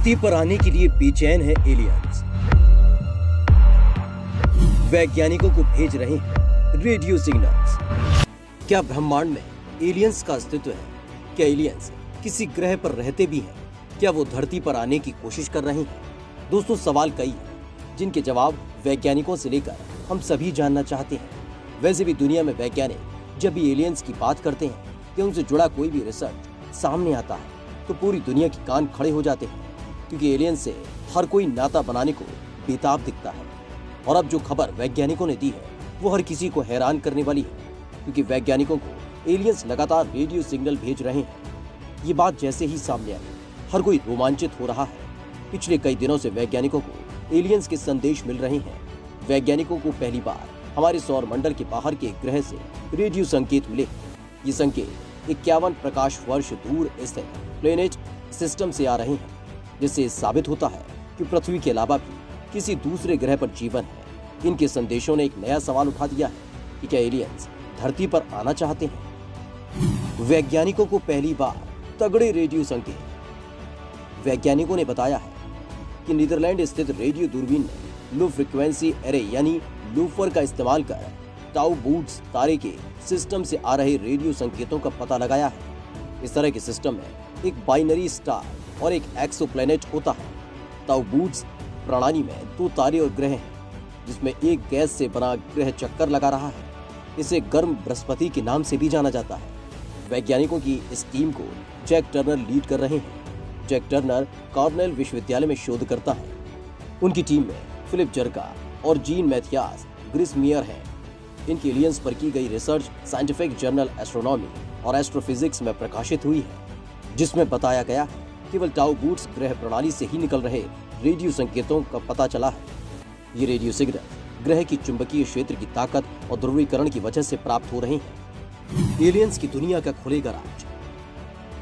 धरती पर आने के लिए बेचैन है एलियंस। वैज्ञानिकों को भेज रहे हैं रेडियो सिग्नल्स। क्या ब्रह्मांड में एलियंस का अस्तित्व है? क्या एलियंस किसी ग्रह पर रहते भी हैं? क्या वो धरती पर आने की कोशिश कर रहे हैं? दोस्तों, सवाल कई हैं जिनके जवाब वैज्ञानिकों से लेकर हम सभी जानना चाहते हैं। वैसे भी दुनिया में वैज्ञानिक जब भी एलियंस की बात करते हैं कि उनसे जुड़ा कोई भी रिसर्च सामने आता है तो पूरी दुनिया के कान खड़े हो जाते हैं, क्योंकि एलियंस से हर कोई नाता बनाने को बेताब दिखता है। और अब जो खबर वैज्ञानिकों ने दी है वो हर किसी को हैरान करने वाली है, क्योंकि वैज्ञानिकों को एलियंस लगातार रेडियो सिग्नल भेज रहे हैं। ये बात जैसे ही सामने आई हर कोई रोमांचित हो रहा है। पिछले कई दिनों से वैज्ञानिकों को एलियंस के संदेश मिल रहे हैं। वैज्ञानिकों को पहली बार हमारे सौर मंडल के बाहर के एक ग्रह से रेडियो संकेत मिले। ये संकेत 51 प्रकाश वर्ष दूर स्थित प्लेनेट सिस्टम से आ रहे हैं, जिससे साबित होता है कि पृथ्वी के अलावा भी किसी दूसरे ग्रह पर जीवन है। इनके संदेशों ने एक नया सवाल उठा दिया है कि क्या एलियंस धरती पर आना चाहते हैं? वैज्ञानिकों को पहली बार तगड़े रेडियो संकेत। वैज्ञानिकों ने बताया है कि नीदरलैंड स्थित रेडियो दूरबीन ने लो फ्रीक्वेंसी एरे यानी लूफर का इस्तेमाल कर टाउ बूट्स तारे के सिस्टम से आ रहे रेडियो संकेतों का पता लगाया है। इस तरह के सिस्टम में एक बाइनरी स्टार और एक एक्सोप्लैनेट होता है। टाउ बूट्स प्रणाली में 2 तारे और ग्रह हैं, जिसमें एक गैस से बना ग्रह चक्कर लगा रहा है। इसे गर्म बृहस्पति के नाम से भी जाना जाता है। वैज्ञानिकों की इस टीम को जैक टर्नर लीड कर रहे हैं। जैक टर्नर कॉर्नेल विश्वविद्यालय में शोध करता है। उनकी टीम में फिलिप जर्का और जीन मैथियास ग्रिसमियर हैं। इनकी एलियंस पर की गई रिसर्च साइंटिफिक जर्नल एस्ट्रोनॉमी और एस्ट्रोफिजिक्स में प्रकाशित हुई है, जिसमें बताया गया है केवल टाउ बूट्स ग्रह प्रणाली से ही निकल रहे रेडियो संकेतों का पता चला है। ये रेडियो सिग्नल ग्रह की चुंबकीय क्षेत्र की ताकत और ध्रुवीकरण की वजह से प्राप्त हो रहे हैं। एलियंस की दुनिया का खुलेगा राज।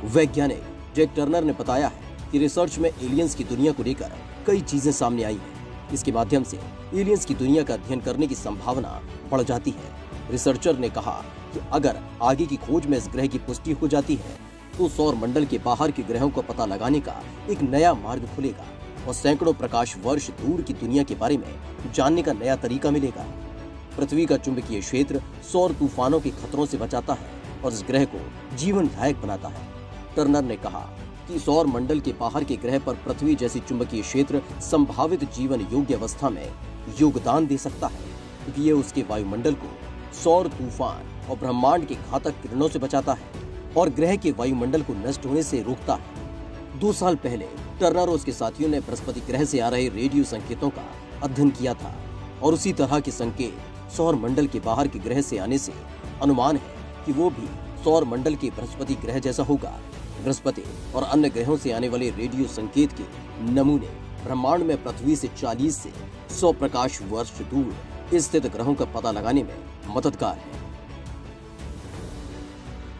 वैज्ञानिक जैक टर्नर ने बताया है कि रिसर्च में एलियंस की दुनिया को लेकर कई चीजें सामने आई हैं। इसके माध्यम से एलियंस की दुनिया का अध्ययन करने की संभावना बढ़ जाती है। रिसर्चर ने कहा कि अगर आगे की खोज में इस ग्रह की पुष्टि हो जाती है तो सौर मंडल के बाहर के ग्रहों का पता लगाने का एक नया मार्ग खुलेगा और सैकड़ों प्रकाश वर्ष दूर की दुनिया के बारे में जानने का नया तरीका मिलेगा। पृथ्वी का चुंबकीय क्षेत्र सौर तूफानों के खतरों से बचाता है और इस ग्रह को जीवनदायक बनाता है। टर्नर ने कहा कि सौर मंडल के बाहर के ग्रह पर पृथ्वी जैसी चुंबकीय क्षेत्र संभावित जीवन योग्य अवस्था में योगदान दे सकता है, क्योंकि ये उसके वायुमंडल को सौर तूफान और ब्रह्मांड के घातक किरणों से बचाता है और ग्रह के वायुमंडल को नष्ट होने से रोकता है। 2 साल पहले टर्नर और उसके साथियों ने बृहस्पति ग्रह से आ रहे रेडियो संकेतों का अध्ययन किया था और उसी तरह के संकेत सौर मंडल के बाहर के ग्रह से आने से अनुमान है कि वो भी सौर मंडल के बृहस्पति ग्रह जैसा होगा। बृहस्पति और अन्य ग्रहों से आने वाले रेडियो संकेत के नमूने ब्रह्मांड में पृथ्वी से 40 से 100 प्रकाश वर्ष दूर स्थित ग्रहों का पता लगाने में मददगार है।